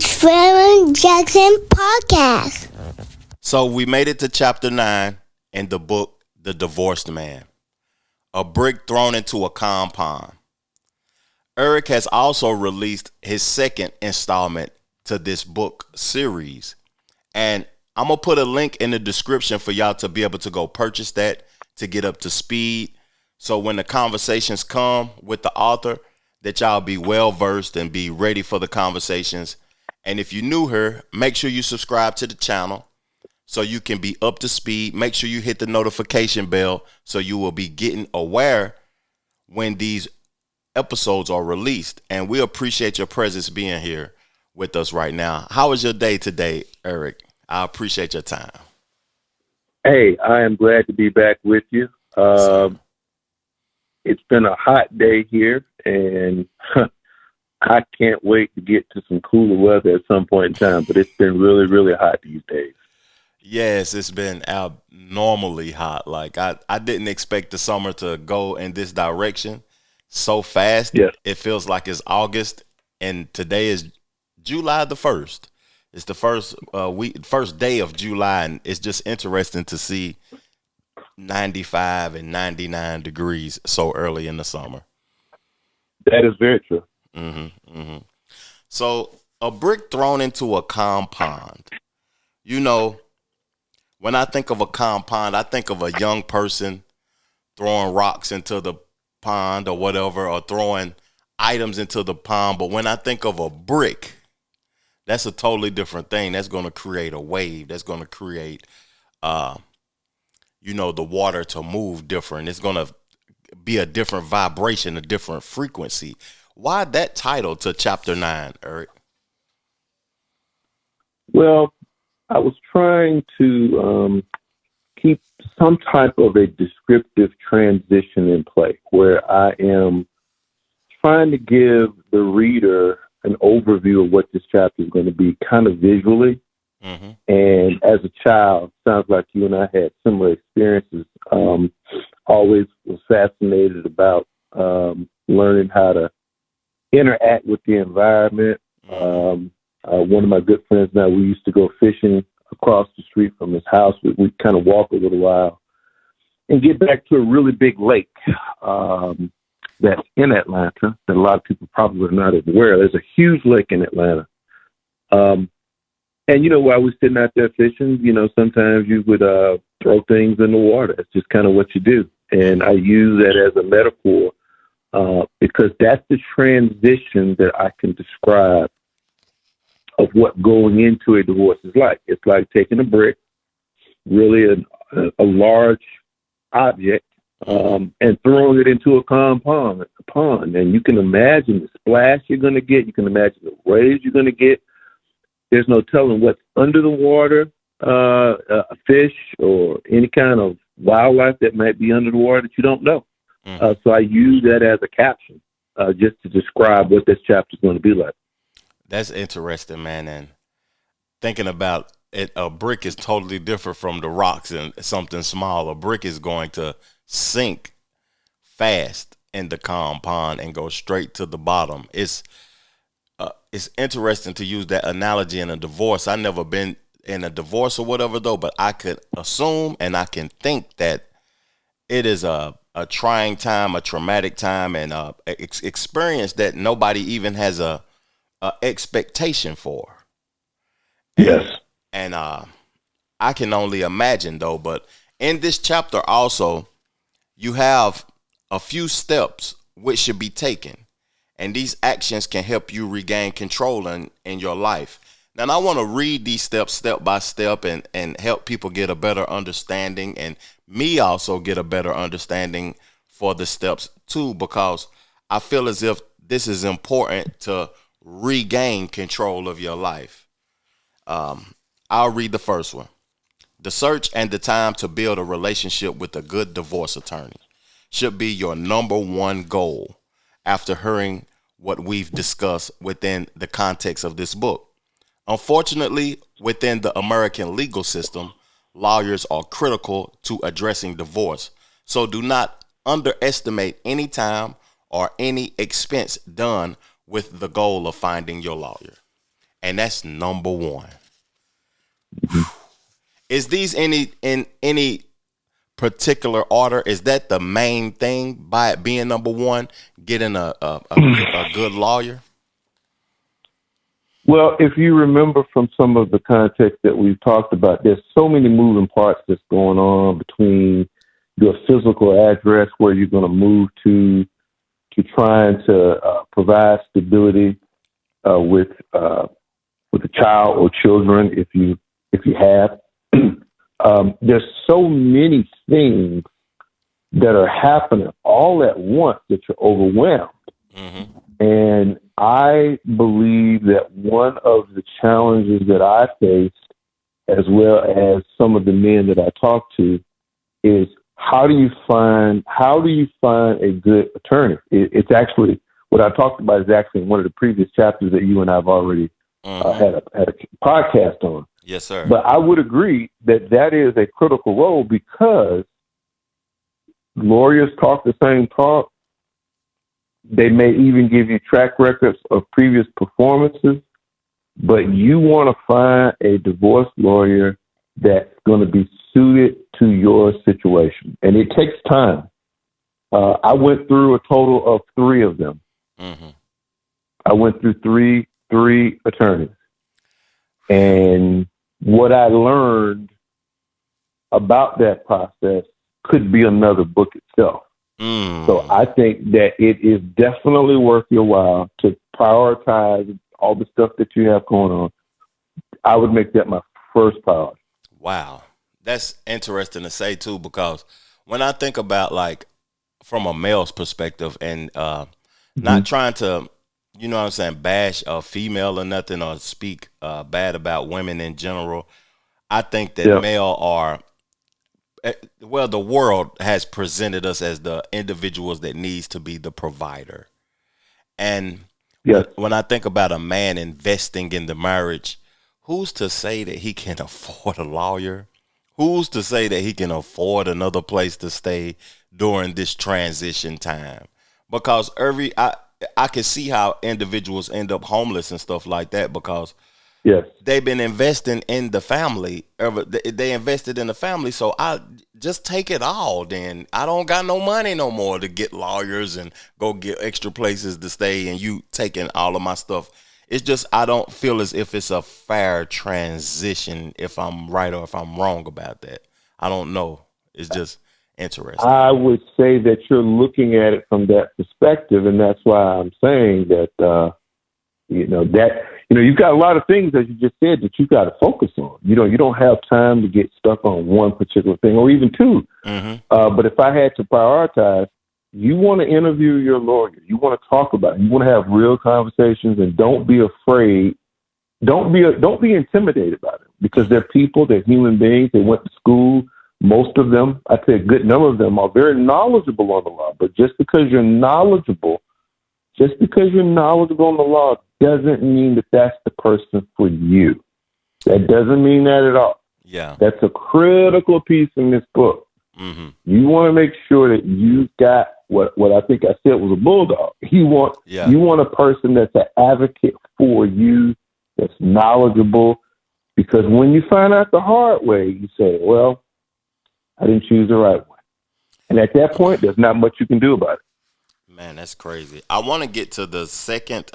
Trevor Jackson Podcast. So we made it to chapter 9 in the book, The Divorced Man. A brick thrown into a compound. Erick has also released his second installment to this book series. And I'm going to put a link in the description for y'all to be able to go purchase that to get up to speed. So when the conversations come with the author, that y'all be well versed and be ready for the conversations. And if you're new here, make sure you subscribe to the channel so you can be up to speed. Make sure you hit the notification bell so you will be getting aware when these episodes are released. And we appreciate your presence being here with us right now. How was your day today, Erick? I appreciate your time. Hey, I am glad to be back with you. It's been a hot day here, and I can't wait to get to some cooler weather at some point in time, but it's been really, really hot these days. Yes, it's been abnormally hot. Like I didn't expect the summer to go in this direction so fast. Yes. It feels like it's August, and today is July the 1st. It's the first day of July, and it's just interesting to see 95 and 99 degrees so early in the summer. That is very true. So a brick thrown into a compound. You know, when I think of a compound, I think of a young person throwing rocks into the pond or whatever, or throwing items into the pond. But when I think of a brick, that's a totally different thing. That's going to create a wave. That's going to create, the water to move different. It's going to be a different vibration, a different frequency. Why that title to chapter 9, Erick? Well, I was trying to keep some type of a descriptive transition in play where I am trying to give the reader an overview of what this chapter is going to be kind of visually. And as a child, sounds like you and I had similar experiences. Always was fascinated about learning how to interact with the environment. One of my good friends now, we used to go fishing across the street from his house. We'd kind of walk a little while and get back to a really big lake that's in Atlanta that a lot of people probably are not aware. There's a huge lake in Atlanta. And, while we're sitting out there fishing, sometimes you would throw things in the water. It's just kind of what you do. And I use that as a metaphor because that's the transition that I can describe of what going into a divorce is like. It's like taking a brick, really a large object, and throwing it into a pond. And you can imagine the splash you're going to get. You can imagine the waves you're going to get. There's no telling what's under the water, a fish or any kind of wildlife that might be under the water that you don't know. So I use that as a caption just to describe what this chapter is going to be like. That's interesting, man. And thinking about it, a brick is totally different from the rocks and something small. A brick is going to sink fast in the compound and go straight to the bottom. It's interesting to use that analogy in a divorce. I've never been in a divorce or whatever, though, but I could assume and I can think that it is a trying time, a traumatic time, and experience that nobody even has a expectation for. Yes. And I can only imagine, though, but in this chapter also, you have a few steps which should be taken. And these actions can help you regain control in your life. Now, I want to read these steps step by step and help people get a better understanding, and me also get a better understanding for the steps too, because I feel as if this is important to regain control of your life. I'll read the first one. The search and the time to build a relationship with a good divorce attorney should be your number one goal after hearing what we've discussed within the context of this book. Unfortunately, within the American legal system, lawyers are critical to addressing divorce. So do not underestimate any time or any expense done with the goal of finding your lawyer. and that's number one. Is these in any particular order? Is that the main thing by it being number one, getting a good lawyer? Well, if you remember from some of the context that we've talked about, there's so many moving parts that's going on between your physical address, where you're going to move to trying to provide stability with a child or children, if you have. There's so many things that are happening all at once that you're overwhelmed. Mm-hmm. And I believe that one of the challenges that I faced, as well as some of the men that I talk to, is how do you find a good attorney? It's actually what I talked about is actually in one of the previous chapters that you and I have already had a podcast on. Yes, sir. But I would agree that is a critical role, because lawyers talk the same talk. They may even give you track records of previous performances, but you want to find a divorce lawyer that's going to be suited to your situation. And it takes time. I went through a total of 3 of them. Mm-hmm. I went through three attorneys. And what I learned about that process could be another book itself. So I think that it is definitely worth your while to prioritize all the stuff that you have going on. I would make that my first priority. Wow. That's interesting to say, too, because when I think about, like, from a male's perspective and not trying to, you know what I'm saying, bash a female or nothing or speak bad about women in general, I think that male are, well, the world has presented us as the individuals that needs to be the provider. And when I think about a man investing in the marriage, who's to say that he can afford a lawyer? Who's to say that he can afford another place to stay during this transition time? Because I can see how individuals end up homeless and stuff like that, because they've been investing in the family. They invested in the family, so I just take it all. Then I don't got no money no more to get lawyers and go get extra places to stay, and you taking all of my stuff. It's just I don't feel as if it's a fair transition, if I'm right or if I'm wrong about that. I don't know. It's just interesting. I would say that you're looking at it from that perspective, and that's why I'm saying that you've got a lot of things, as you just said, that you got to focus on. You don't have time to get stuck on one particular thing, or even 2. Mm-hmm. But if I had to prioritize, you want to interview your lawyer. You want to talk about it. You want to have real conversations, and don't be afraid. Don't be intimidated by them, because they're people. They're human beings. They went to school. Most of them, I'd say a good number of them, are very knowledgeable on the law. But just because you're knowledgeable on the law doesn't mean that that's the person for you. That doesn't mean that at all. Yeah. That's a critical piece in this book. Mm-hmm. You want to make sure that you've got what I think I said was a bulldog. You want a person that's an advocate for you, that's knowledgeable, because when you find out the hard way, you say, well, I didn't choose the right one. And at that point, there's not much you can do about it. Man, that's crazy. I want to get to the second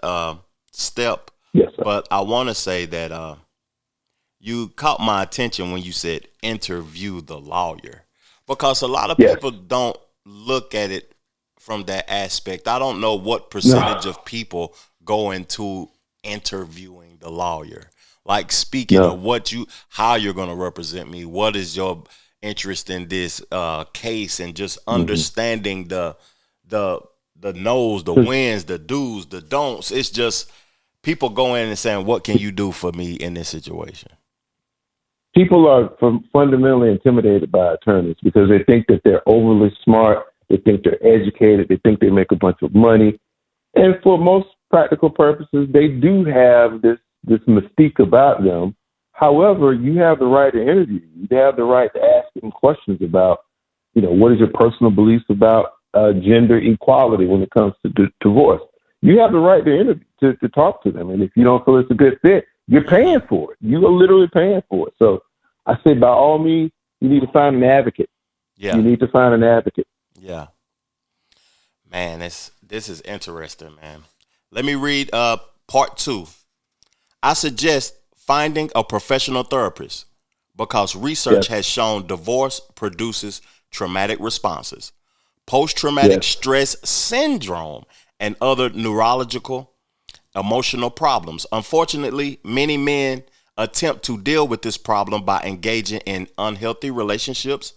step, yes, sir. But I want to say that you caught my attention when you said interview the lawyer, because a lot of people don't look at it from that aspect. I don't know what percentage of people go into interviewing the lawyer. Like, speaking of how you're going to represent me, what is your interest in this case, and just understanding the no's, the wins, the do's, the don'ts. It's just people go in and saying, what can you do for me in this situation? People are fundamentally intimidated by attorneys because they think that they're overly smart. They think they're educated. They think they make a bunch of money. And for most practical purposes, they do have this mystique about them. However, you have the right to interview. You have the right to ask them questions about, what is your personal beliefs about gender equality when it comes to divorce. You have the right to interview, to talk to them. And if you don't feel it's a good fit, You're paying for it. You are literally paying for it. So I say, by all means, you need to find an advocate. Yeah. You need to find an advocate. Yeah. Man, this is interesting, man. Let me read part 2. I suggest finding a professional therapist because research has shown divorce produces traumatic responses, post-traumatic stress syndrome, and other neurological, emotional problems. Unfortunately, many men attempt to deal with this problem by engaging in unhealthy relationships,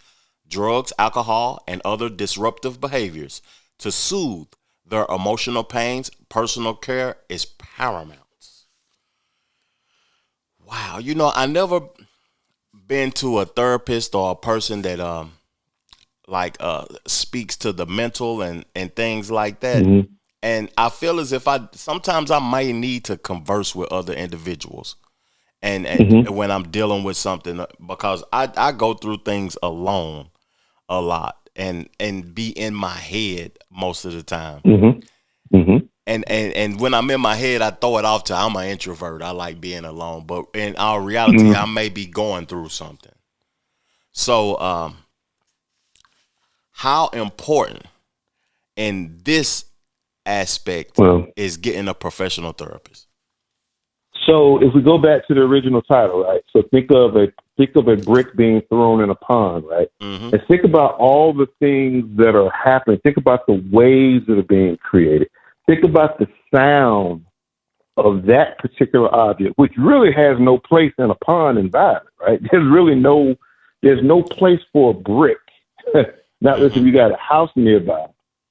drugs, alcohol, and other disruptive behaviors to soothe their emotional pains. Personal care is paramount. Wow, I never been to a therapist or a person that speaks to the mental and things like that. Mm-hmm. And I feel as if sometimes I might need to converse with other individuals and when I'm dealing with something, because I go through things alone a lot and be in my head most of the time. Mm-hmm. Mm-hmm. And when I'm in my head, I throw it off to I'm an introvert. I like being alone. But in our reality, I may be going through something. So how important in this aspect is getting a professional therapist? So if we go back to the original title, right? So think of a brick being thrown in a pond, right? Mm-hmm. And think about all the things that are happening. Think about the waves that are being created. Think about the sound of that particular object, which really has no place in a pond environment, right? There's no place for a brick. Not unless if you got a house nearby,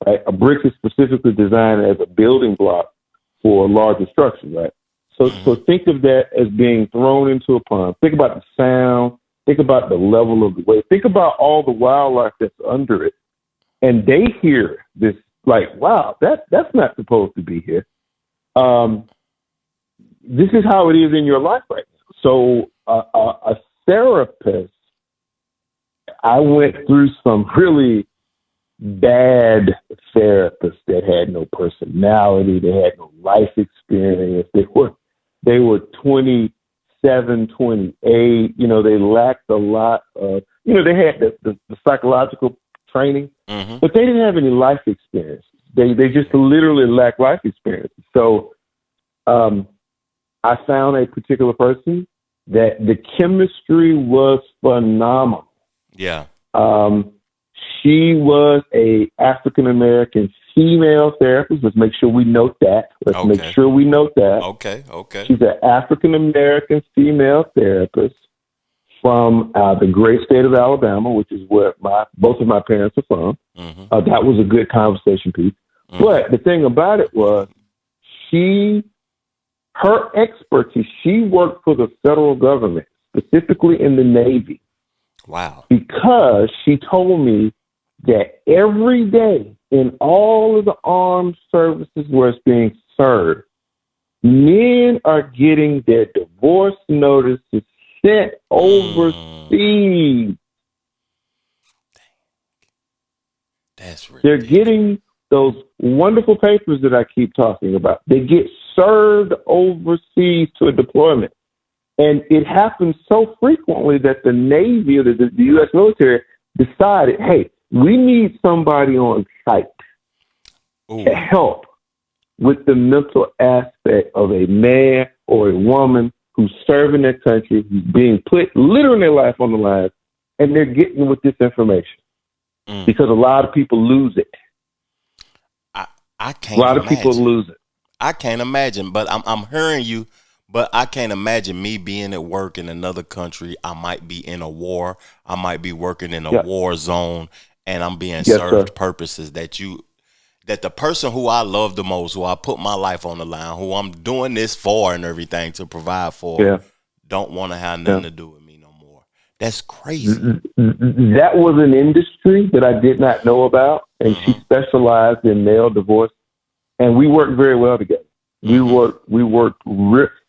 right? A brick is specifically designed as a building block for a larger structure, right? So think of that as being thrown into a pond. Think about the sound. Think about the level of the wave. Think about all the wildlife that's under it. And they hear this like, wow, that's not supposed to be here. This is how it is in your life right now. So a therapist, I went through some really bad therapists that had no personality. They had no life experience. They were 27, 28. They lacked a lot of, they had the psychological training, but they didn't have any life experience. They just literally lacked life experience. So I found a particular person that the chemistry was phenomenal. Yeah. She was a African-American female therapist. Let's make sure we note that. Okay. She's an African-American female therapist from the great state of Alabama, which is where both of my parents are from. That was a good conversation piece. But the thing about it was her expertise, she worked for the federal government, specifically in the Navy. Wow. Because she told me that every day in all of the armed services where it's being served, men are getting their divorce notices sent overseas. That's ridiculous. They're getting those wonderful papers that I keep talking about. They get served overseas to a deployment. And it happens so frequently that the Navy or the U.S. military decided, hey, we need somebody on site to help with the mental aspect of a man or a woman who's serving their country, who's being put literally their life on the line, and they're getting with this information because a lot of people lose it. I can't. A lot of people lose it. I can't imagine, but I'm hearing you. But I can't imagine me being at work in another country. I might be in a war. I might be working in a war zone, and I'm being served purposes that the person who I love the most, who I put my life on the line, who I'm doing this for and everything to provide for, don't want to have nothing to do with me no more. That's crazy. That was an industry that I did not know about, and she specialized in male divorce, and we worked very well together. We worked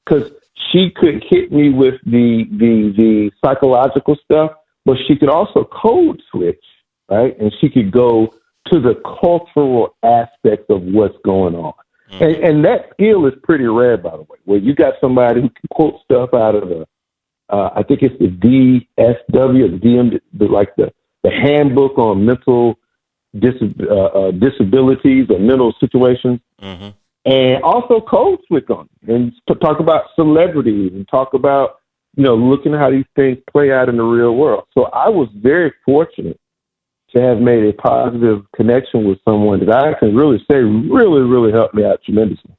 because she could hit me with the psychological stuff, but she could also code switch, right? And she could go to the cultural aspects of what's going on. And that skill is pretty rare, by the way, where you got somebody who can quote stuff out of I think it's the DSW, or the DM, the handbook on mental disabilities or mental situations, and also code switch on it, and to talk about celebrities and talk about, looking at how these things play out in the real world. So I was very fortunate to have made a positive connection with someone that I can really say really, really helped me out tremendously.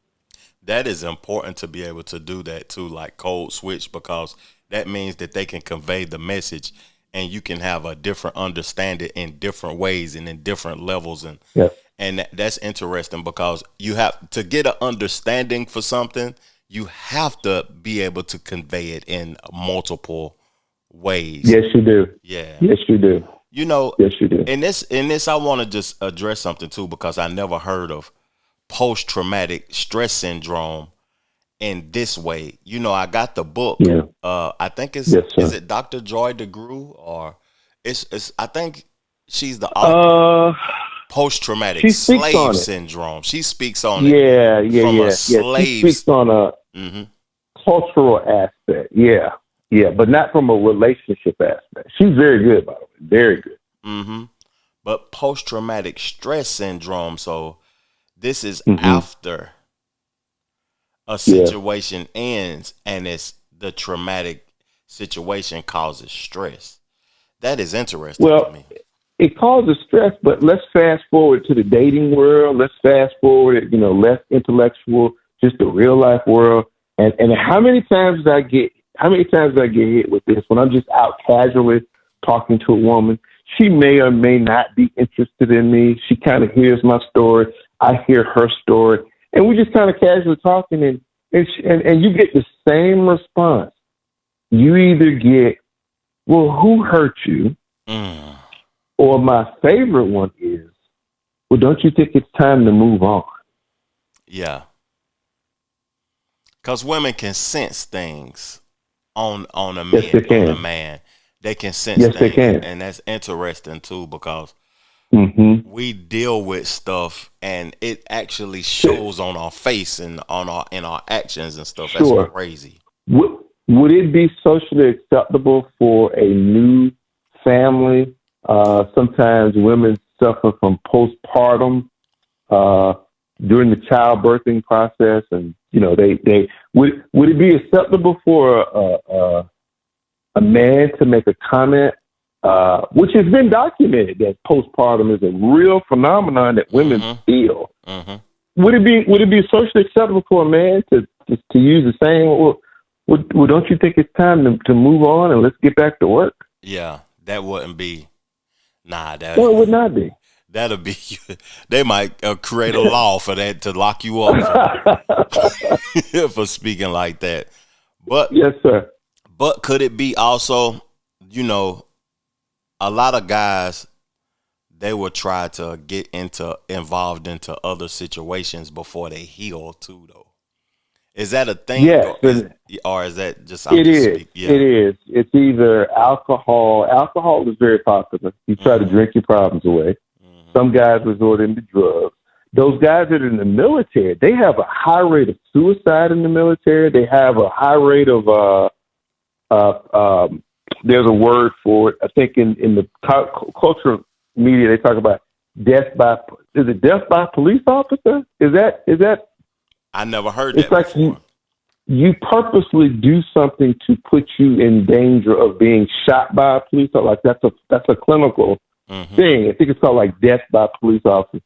That is important to be able to do that too, like code switch, because that means that they can convey the message and you can have a different understanding in different ways and in different levels. And that's interesting, because you have to get an understanding for something. You have to be able to convey it in multiple ways. Yes, you do. Yeah. Yes, you do. Yes, you do. In this, I want to just address something too, because I never heard of post-traumatic stress syndrome in this way. I got the book. Yeah. I think is it Dr. Joy DeGruy, or it's I think she's the author. Post-traumatic slave syndrome. She speaks on it. A slave. She speaks on a cultural aspect. Yeah. Yeah, but not from a relationship aspect. She's very good, by the way. Very good. But post-traumatic stress syndrome. So this is after a situation ends, and it's the traumatic situation causes stress. That is interesting to me. It causes stress, but let's fast forward to the dating world. Let's fast forward, less intellectual, just the real life world. And how many times I get hit with this when I'm just out casually talking to a woman? She may or may not be interested in me. She kind of hears my story. I hear her story, and we just kind of casually talking, and you get the same response. You either get, well, who hurt you? Or my favorite one is, well, don't you think it's time to move on? Yeah. Because women can sense things on a man. Yes, they can. On a man. They can sense yes, things. They can. And that's interesting too, because we deal with stuff and it actually shows on our face and in our actions and stuff. That's crazy. Would it be socially acceptable for a new family? Sometimes women suffer from postpartum during the childbirthing process, and they would it be acceptable for a man to make a comment, which has been documented, that postpartum is a real phenomenon that women feel? Would it be socially acceptable for a man to use the same? Well, don't you think it's time to move on and let's get back to work? Yeah, that wouldn't be. Nah, it would not be. That'll be. They might create a law for that, to lock you up for speaking like that. But yes, sir. But could it be also, a lot of guys, they will try to get involved into other situations before they heal too, though. Is that a thing? Yes. Or is that just? It is. Yeah. It is. It's either alcohol. Alcohol is very popular. You try to drink your problems away. Some guys resort into drugs. Those guys that are in the military, they have a high rate of suicide in the military. They have a high rate of there's a word for it. I think in the cultural media they talk about death by police officer? Is that? I never heard that. It's like before. You purposely do something to put you in danger of being shot by a police officer. Like that's a clinical thing. I think it's called like death by police officer.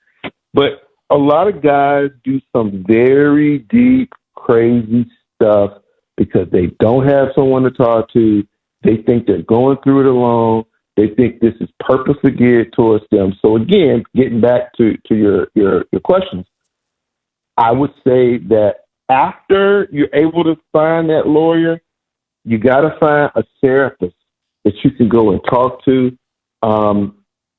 But a lot of guys do some very deep, crazy stuff because they don't have someone to talk to. They think they're going through it alone. They think this is purposely geared towards them. So again, getting back to your questions, I would say that after you're able to find that lawyer, you got to find a therapist that you can go and talk to.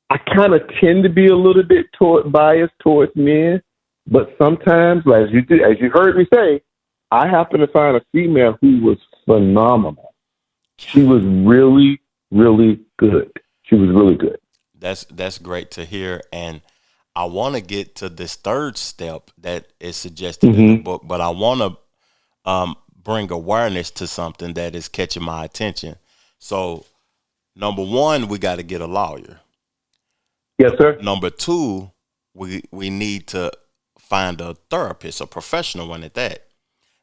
I kind of tend to be a little bit biased towards men, but sometimes, as you heard me say, I happen to find a female who was phenomenal. She was really, really good. She was really good. That's great to hear, and I want to get to this third step that is suggested in the book, but I want to bring awareness to something that is catching my attention. So, number one, we got to get a lawyer. Yes, sir. Number two, we need to find a therapist, a professional one at that.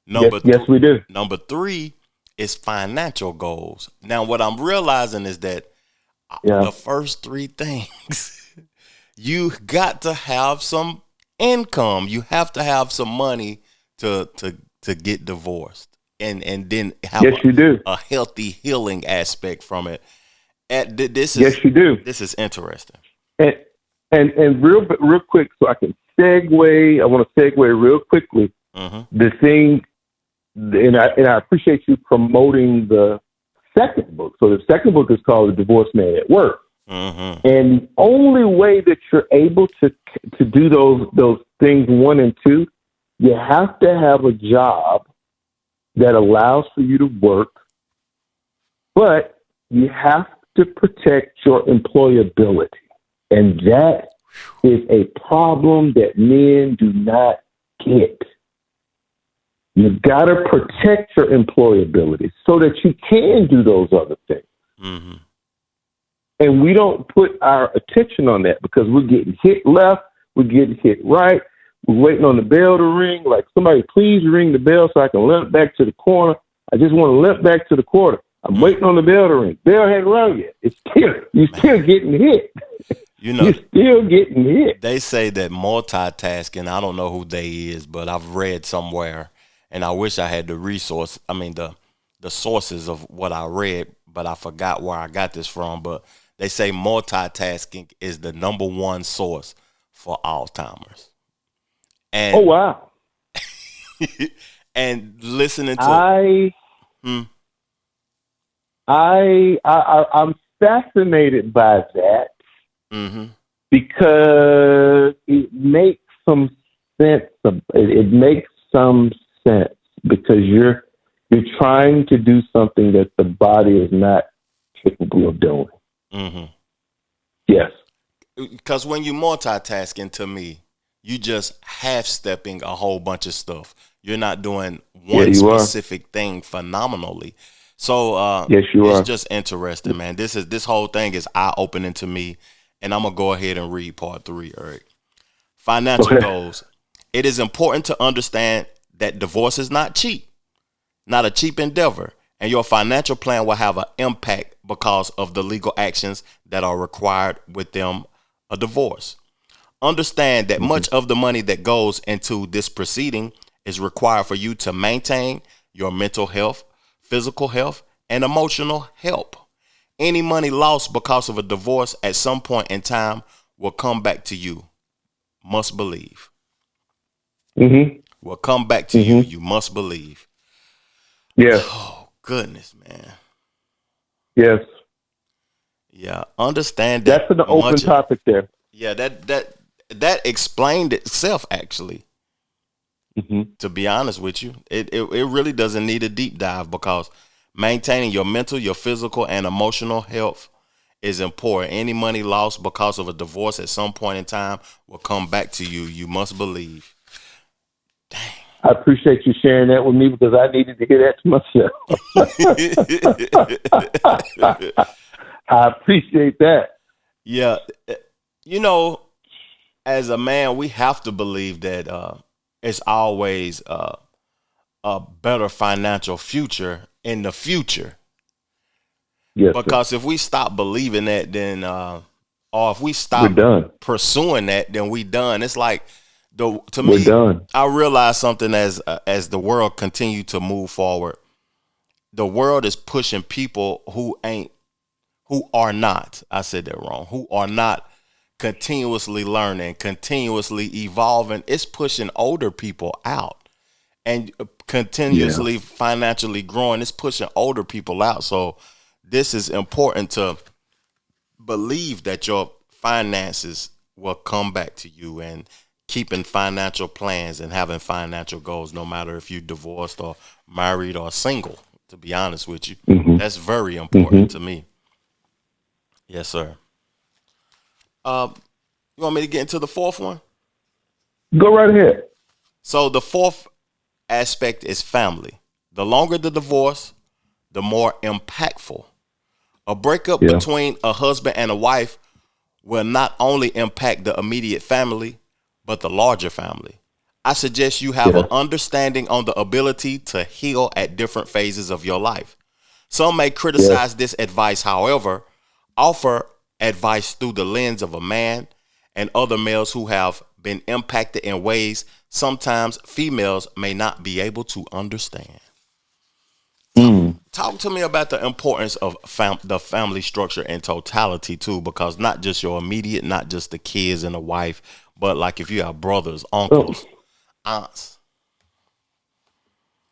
Yes, we do. Number three is financial goals. Now, what I'm realizing is that the first three things, you got to have some income. You have to have some money to get divorced, and then have a healthy healing aspect from it. Yes, you do. This is interesting. And real quick, so I can segue. I want to segue real quickly. The thing, and I appreciate you promoting the second book. So the second book is called The Divorced Man at Work. And the only way that you're able to do those things 1 and 2, you have to have a job that allows for you to work, but you have to protect your employability. And that is a problem that men do not get. You've got to protect your employability so that you can do those other things. And we don't put our attention on that because we're getting hit left, we're getting hit right, we're waiting on the bell to ring. Like, somebody please ring the bell so I can limp back to the corner. I just want to limp back to the corner. I'm waiting on the bell to ring. Bell hadn't rung yet. You're still getting hit. You're still getting hit. They say that multitasking, I don't know who they is, but I've read somewhere, and I wish I had the sources of what I read, but I forgot where I got this from. But they say multitasking is the number one source for Alzheimer's. And, oh, wow. And listening to... I'm fascinated by that because it makes some sense. It makes some sense because you're trying to do something that the body is not capable of doing. Yes. Because when you multitasking, to me, you just half-stepping a whole bunch of stuff. You're not doing one specific thing phenomenally. So yes, it's just interesting, man. This whole thing is eye-opening to me, and I'm going to go ahead and read part 3, Eric. Financial goals. It is important to understand that divorce is not cheap, not a cheap endeavor, and your financial plan will have an impact because of the legal actions that are required within a divorce. Understand that much of the money that goes into this proceeding is required for you to maintain your mental health, physical health, and emotional health. Any money lost because of a divorce at some point in time will come back to you. Must believe. Will come back to you. You must believe. Yes. Oh, goodness, man. Yes. Yeah. Understand that. That's an open topic there. Yeah, that explained itself, actually. To be honest with you, it really doesn't need a deep dive because maintaining your mental, your physical, and emotional health is important. Any money lost because of a divorce at some point in time will come back to you. You must believe. Dang. I appreciate you sharing that with me because I needed to hear that to myself. I appreciate that. Yeah. You know, as a man, we have to believe that it's always a better financial future in the future. Yes, because if we stop believing that, then or if we stop pursuing that, then we done. It's like I realize something as the world continue to move forward. The world is pushing people who are not continuously learning, continuously evolving. It's pushing older people out and continuously financially growing. It's pushing older people out. So this is important to believe that your finances will come back to you, and keeping financial plans and having financial goals, no matter if you're divorced or married or single, to be honest with you. That's very important to me. Yes, sir. You want me to get into the fourth one? Go right ahead. So the fourth aspect is family. The longer the divorce, the more impactful. A breakup Yeah. between a husband and a wife will not only impact the immediate family, but the larger family. I suggest you have an Yes. understanding on the ability to heal at different phases of your life. Some may Yes. criticize this advice, however, offer advice through the lens of a man and other males who have been impacted in ways sometimes females may not be able to understand. Mm. Talk to me about the importance of the family structure in totality too, because not just your immediate, not just the kids and the wife, but like if you have brothers, So uncles, aunts.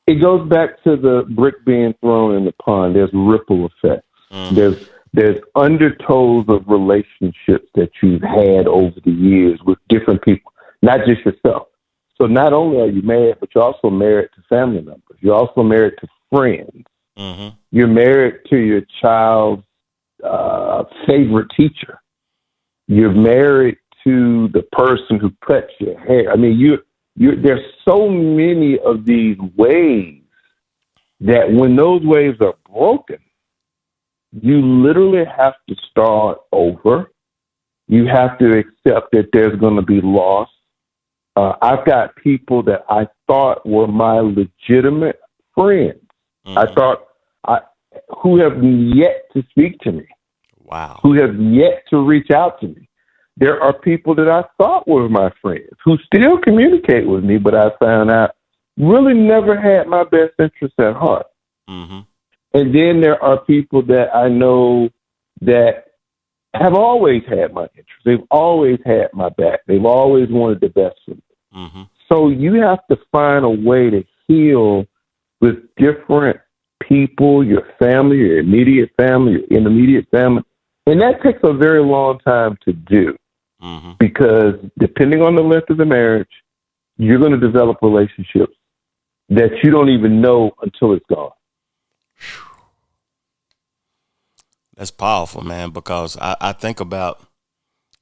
it goes back to the brick being thrown in the pond. There's ripple effects. Mm-hmm. There's undertows of relationships that you've had over the years with different people, not just yourself. So not only are you married, but you're also married to family members. You're also married to friends. Mm-hmm. You're married to your child's favorite teacher. You're married to the person who cuts your hair. I mean, there's so many of these waves that when those waves are broken, you literally have to start over. You have to accept that there's going to be loss. I've got people that I thought were my legitimate friends. Mm-hmm. I thought who have yet to speak to me. Wow. Who have yet to reach out to me. There are people that I thought were my friends who still communicate with me, but I found out really never had my best interests at heart. Mm-hmm. And then there are people that I know that have always had my interest. They've always had my back. They've always wanted the best for me. Mm-hmm. So you have to find a way to heal with different people, your family, your immediate family, your intermediate family. And that takes a very long time to do. Mm-hmm. Because depending on the length of the marriage, you're going to develop relationships that you don't even know until it's gone. That's powerful, man, because I think about,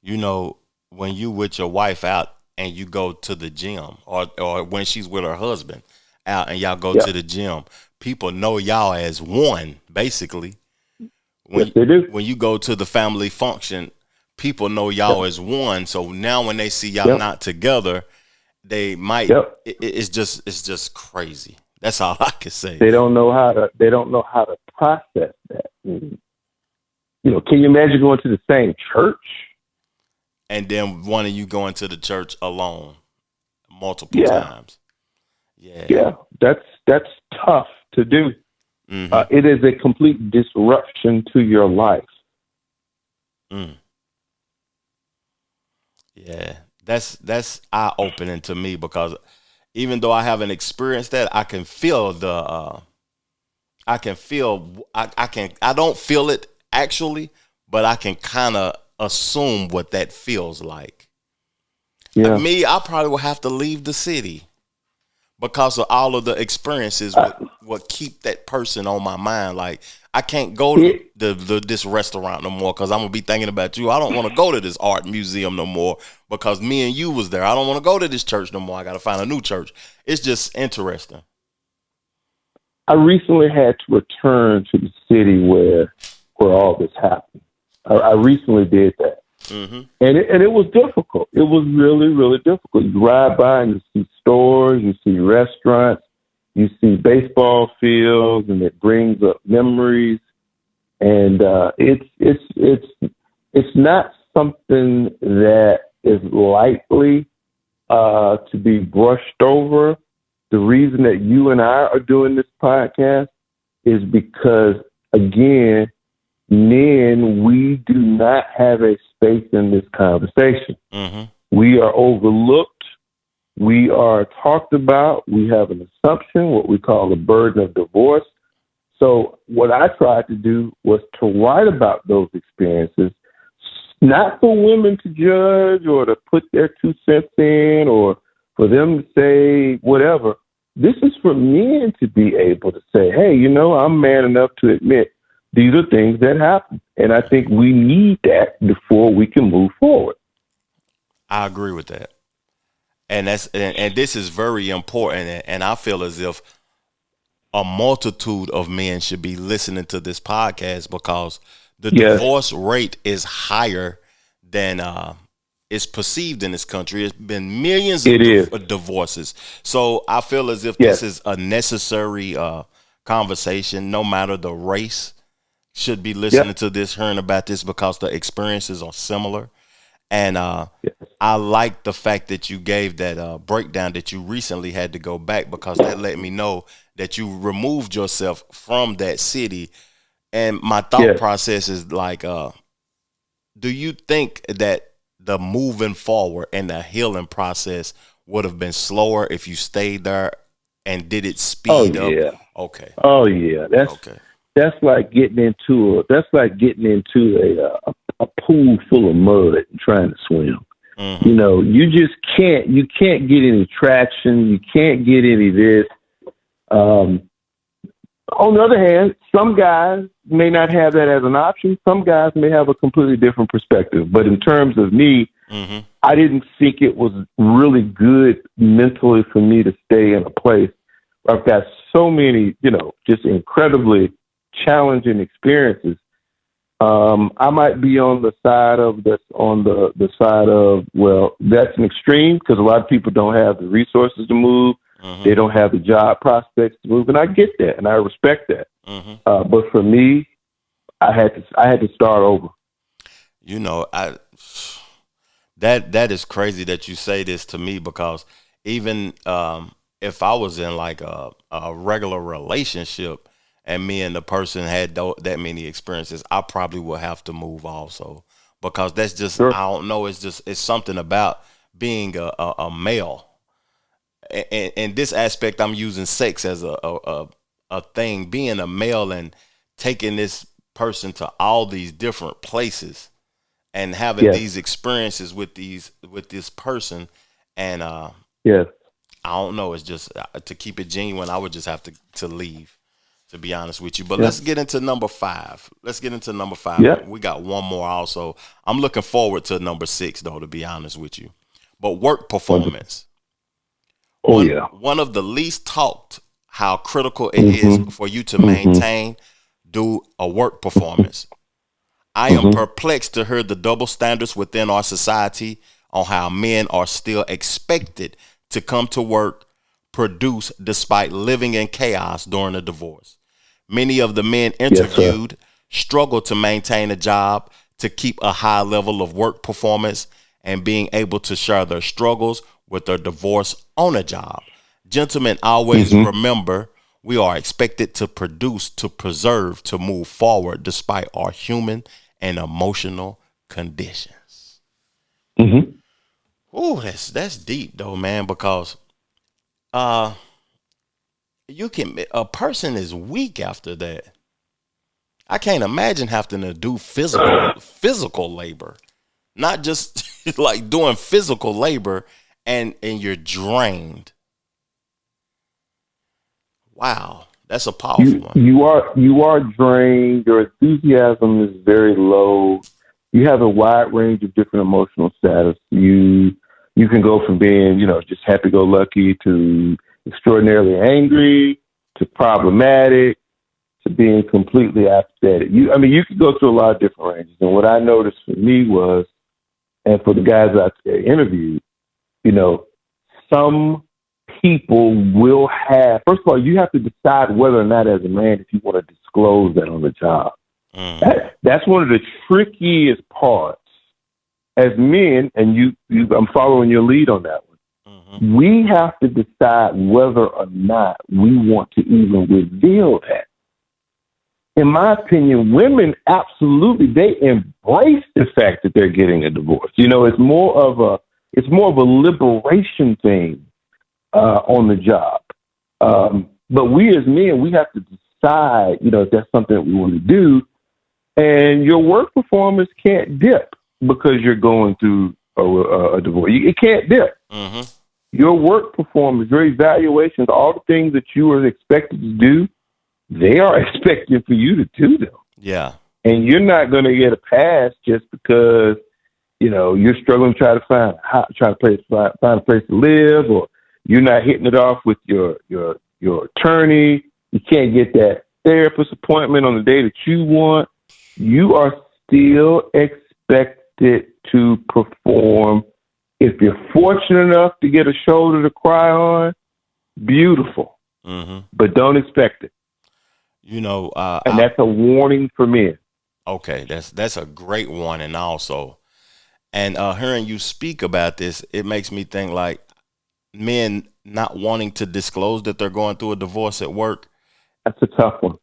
when you with your wife out and you go to the gym or when she's with her husband out and y'all go to the gym, people know y'all as one, basically. Yes, they do. When you go to the family function, people know y'all as one. So now when they see y'all not together, they might. It's just crazy. That's all I can say. They don't know how to process that. Mm-hmm. Can you imagine going to the same church? And then one of you going to the church alone multiple times. Yeah, that's tough to do. Mm-hmm. It is a complete disruption to your life. Mm. Yeah, that's eye opening to me because even though I haven't experienced that, I can feel I don't feel it actually, but I can kind of assume what that feels like. Yeah. Like me, I probably will have to leave the city because of all of the experiences what keep that person on my mind. Like I can't go to this restaurant no more because I'm gonna be thinking about you. I don't want to go to this art museum no more because me and you was there. I don't want to go to this church no more. I got to find a new church. It's just interesting. I recently had to return to the city where all this happened. I recently did that. Mm-hmm. And it was difficult. It was really, really difficult. You ride by and you see stores, you see restaurants, you see baseball fields, and it brings up memories. And it's not something that is likely to be brushed over. The reason that you and I are doing this podcast is because, again, men, we do not have a space in this conversation. Mm-hmm. We are overlooked. We are talked about. We have an assumption, what we call the burden of divorce. So what I tried to do was to write about those experiences, not for women to judge or to put their 2 cents in or for them to say whatever. This is for men to be able to say, hey, I'm man enough to admit these are things that happen. And I think we need that before we can move forward. I agree with that. And this is very important. And I feel as if a multitude of men should be listening to this podcast because the Yes. divorce rate is higher than is perceived in this country. It's been millions It is. of divorces. So I feel as if Yes. this is a necessary conversation, no matter the race, should be listening Yep. to this, hearing about this because the experiences are similar. And Yes. I like the fact that you gave that breakdown that you recently had to go back because that let me know that you removed yourself from that city. And my thought Yes. process is like, do you think that the moving forward and the healing process would have been slower if you stayed there and did it speed up? Yeah. Okay. Oh yeah. Okay. That's like getting into a pool full of mud and trying to swim. Mm-hmm. You know, you can't get any traction. You can't get any of this. On the other hand, some guys may not have that as an option. Some guys may have a completely different perspective. But in terms of me, Mm-hmm. I didn't think it was really good mentally for me to stay in a place where I've got so many, just incredibly challenging experiences. I might be on the side of the side of, well, that's an extreme because a lot of people don't have the resources to move. Mm-hmm. They don't have the job prospects to move, and I get that, and I respect that. Mm-hmm. But for me, I had to start over. That is crazy that you say this to me because even if I was in like a regular relationship and me and the person had that many experiences, I probably would have to move also because that's just, Sure. I don't know. It's something about being a male. And in this aspect, I'm using sex as a thing, being a male and taking this person to all these different places and having Yes. these experiences with this person. And Yes. I don't know. It's just to keep it genuine, I would just have to leave, to be honest with you. But Yeah. let's get into number 5. Yeah. We got one more also. I'm looking forward to number 6, though, to be honest with you. But work performance. Oh, yeah. One of the least talked, how critical it is for you to maintain, do a work performance. I am perplexed to hear the double standards within our society on how men are still expected to come to work, produce despite living in chaos during a divorce. Many of the men interviewed struggle to maintain a job, to keep a high level of work performance, and being able to share their struggles with their divorce on a job. Gentlemen, always remember we are expected to produce, to preserve, to move forward despite our human and emotional conditions. Mm-hmm. Oh, that's deep though, man, because a person is weak after that. I can't imagine having to do physical labor. Not just like doing physical labor and you're drained. Wow, that's a powerful one. You are drained. Your enthusiasm is very low. You have a wide range of different emotional status. You can go from being, just happy-go-lucky to extraordinarily angry to problematic to being completely apathetic. You could go through a lot of different ranges. And what I noticed for me was, and for the guys I interviewed, some people will have, first of all, you have to decide whether or not as a man, if you want to disclose that on the job. That's one of the trickiest parts as men, and I'm following your lead on that one. We have to decide whether or not we want to even reveal that. In my opinion, women absolutely, they embrace the fact that they're getting a divorce. It's more of a liberation thing on the job. But we as men, we have to decide, if that's something that we want to do. And your work performance can't dip because you're going through a divorce. It can't dip. Your work performance, your evaluations, all the things that you are expected to do, they are expected for you to do them. Yeah. And you're not going to get a pass just because you're struggling to try to find a place to live, or you're not hitting it off with your attorney. You can't get that therapist appointment on the day that you want. You are still expected to perform. If you're fortunate enough to get a shoulder to cry on, beautiful. Mm-hmm. But don't expect it. And that's a warning for men. Okay, that's a great warning also. And hearing you speak about this, it makes me think like men not wanting to disclose that they're going through a divorce at work. That's a tough one.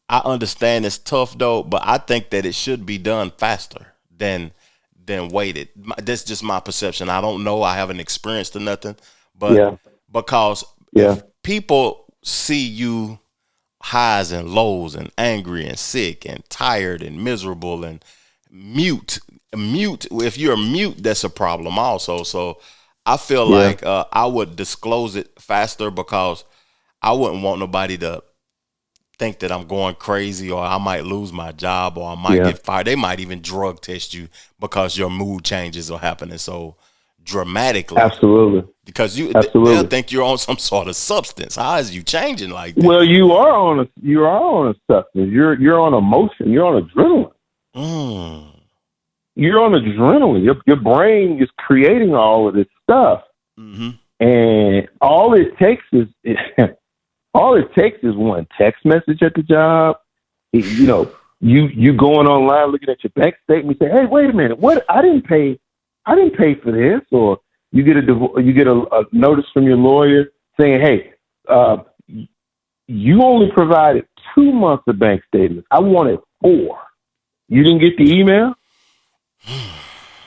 I understand it's tough though, but I think that it should be done faster than waited. That's just my perception. I don't know. I haven't experienced or nothing, but because if people see you highs and lows and angry and sick and tired and miserable and mute, if you're mute, that's a problem also. So I feel like I would disclose it faster because I wouldn't want nobody to think that I'm going crazy, or I might lose my job, or I might get fired. They might even drug test you because your mood changes are happening so dramatically. Absolutely. Because they'll think you're on some sort of substance. How is you changing like that? Well, you are on a substance. You're on emotion. You're on adrenaline. You're on adrenaline. Your brain is creating all of this stuff, and all it takes is one text message at the job. You going online looking at your bank statement, say, "Hey, wait a minute, what? I didn't pay for this." Or you get a notice from your lawyer saying, "Hey, you only provided 2 months of bank statements. I wanted 4. You didn't get the email."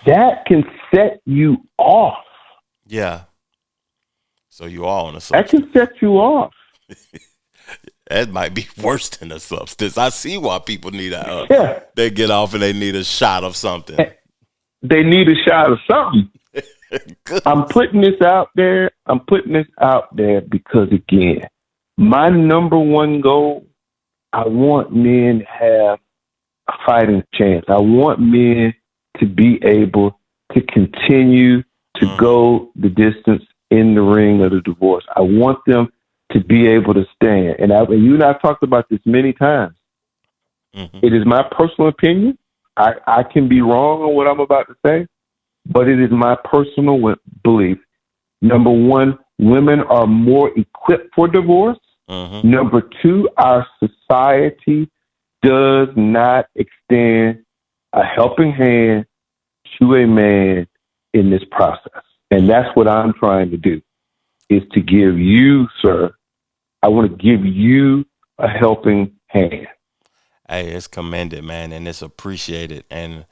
That can set you off. Yeah. So you are on a substance. That can set you off. That might be worse than a substance. I see why people need they get off and they need a shot of something. They need a shot of something. I'm putting this out there because, again, my number one goal, I want men to have a fighting chance. I want men to be able to continue to go the distance in the ring of the divorce. I want them to be able to stand. And you and I have talked about this many times. It is my personal opinion. I can be wrong on what I'm about to say, but it is my personal belief. Number one, women are more equipped for divorce. Number two, our society does not extend a helping hand to a man in this process. And that's what I'm trying to do, is to give you, sir, I want to give you a helping hand. Hey, it's commended, man, and it's appreciated, and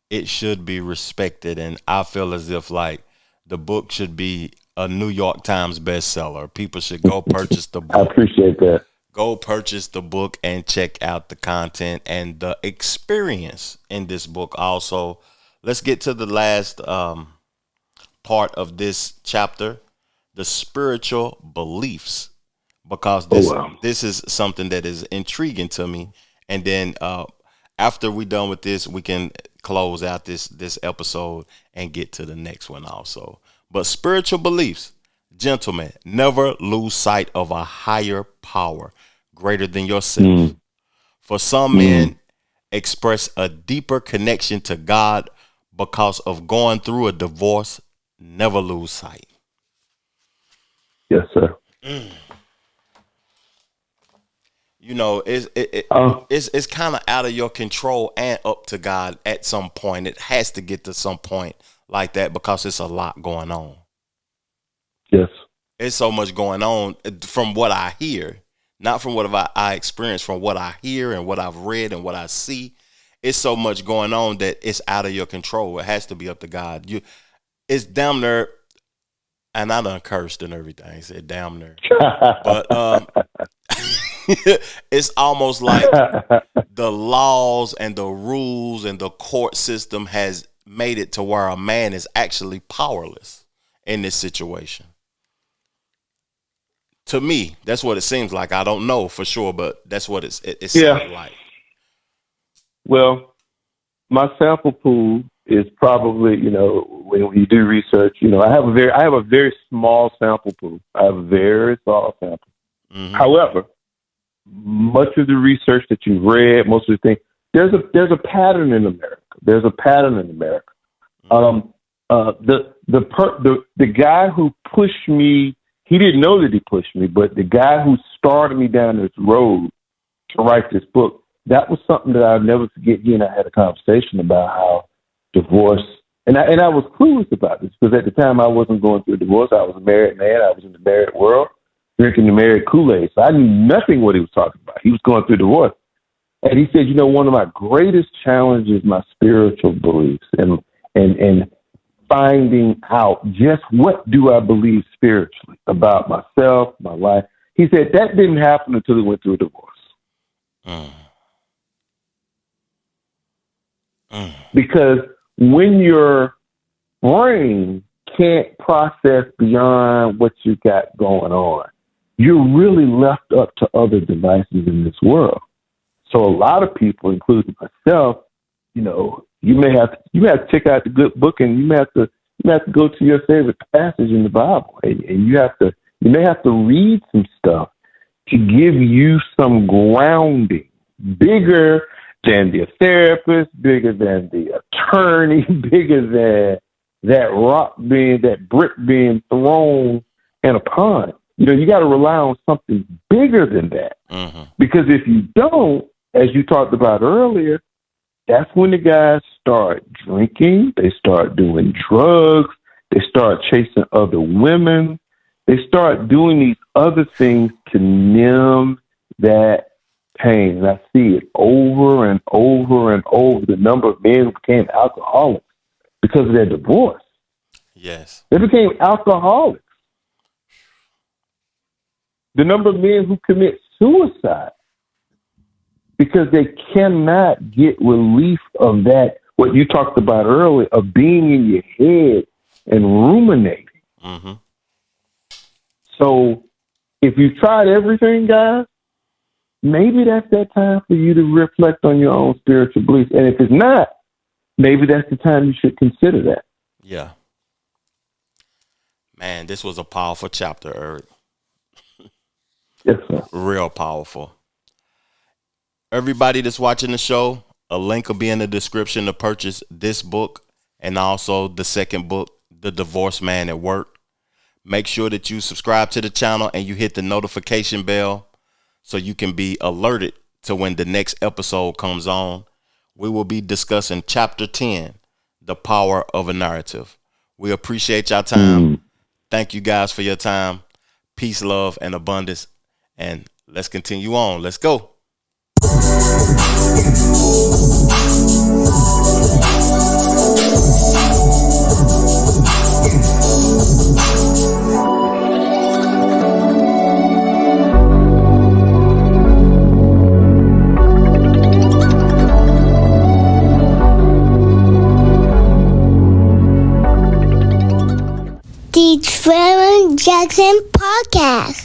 it should be respected. And I feel as if like the book should be a New York Times bestseller. People should go purchase the book. I appreciate that. Go purchase the book and check out the content and the experience in this book also. Let's get to the last part of this chapter, the spiritual beliefs, because this is something that is intriguing to me. And then after we're done with this, we can close out this episode and get to the next one also. But spiritual beliefs, gentlemen, never lose sight of a higher power greater than yourself. For some men, express a deeper connection to God because of going through a divorce. Never lose sight. Yes, sir. You know, it's kind of out of your control and up to God at some point. It has to get to some point like that because it's a lot going on. Yes. It's so much going on from what I hear, not from what I experience, from what I hear and what I've read and what I see. It's so much going on that it's out of your control. It has to be up to God. It's damn near, and I done cursed and everything. Said damn near, but it's almost like the laws and the rules and the court system has made it to where a man is actually powerless in this situation. To me, that's what it seems like. I don't know for sure, but that's what it sounds like. Well, my sample pool is probably, when you do research, I have a very small sample pool. I have a very small sample. Mm-hmm. However, much of the research that you've read, most of the things, there's a pattern in America. There's a pattern in America. The guy who pushed me, he didn't know that he pushed me, but the guy who started me down this road to write this book, that was something that I'll never forget. He and I had a conversation about how divorce, and I was clueless about this because at the time I wasn't going through a divorce. I was a married man. I was in the married world, drinking the married Kool-Aid. So I knew nothing what he was talking about. He was going through divorce. And he said, one of my greatest challenges is my spiritual beliefs and finding out just what do I believe spiritually about myself, my life. He said that didn't happen until he went through a divorce. Because when your brain can't process beyond what you got going on, you're really left up to other devices in this world. So a lot of people, including myself, you have to check out the good book, and you may have to go to your favorite passage in the Bible, and you may have to read some stuff to give you some grounding, bigger than the therapist, bigger than the attorney, bigger than that brick being thrown in a pond. You got to rely on something bigger than that. Mm-hmm. Because if you don't, as you talked about earlier, that's when the guys start drinking, they start doing drugs, they start chasing other women, they start doing these other things to numb that pain. And I see it over and over and over. The number of men who became alcoholics because of their divorce. Yes. They became alcoholics. The number of men who commit suicide because they cannot get relief of that, what you talked about earlier, of being in your head and ruminating. Mm-hmm. So if you've tried everything, guys, maybe that's that time for you to reflect on your own spiritual beliefs. And if it's not, maybe that's the time you should consider that. Yeah. Man, this was a powerful chapter, Eric. Yes, sir. Real powerful. Everybody that's watching the show, a link will be in the description to purchase this book and also the second book, The Divorced Man at Work. Make sure that you subscribe to the channel and you hit the notification bell so you can be alerted to when the next episode comes on. We will be discussing Chapter 10, The Power of a Narrative. We appreciate your time. Thank you guys for your time. Peace, love, and abundance. And let's continue on. Let's go. The Trevor Jackson Podcast.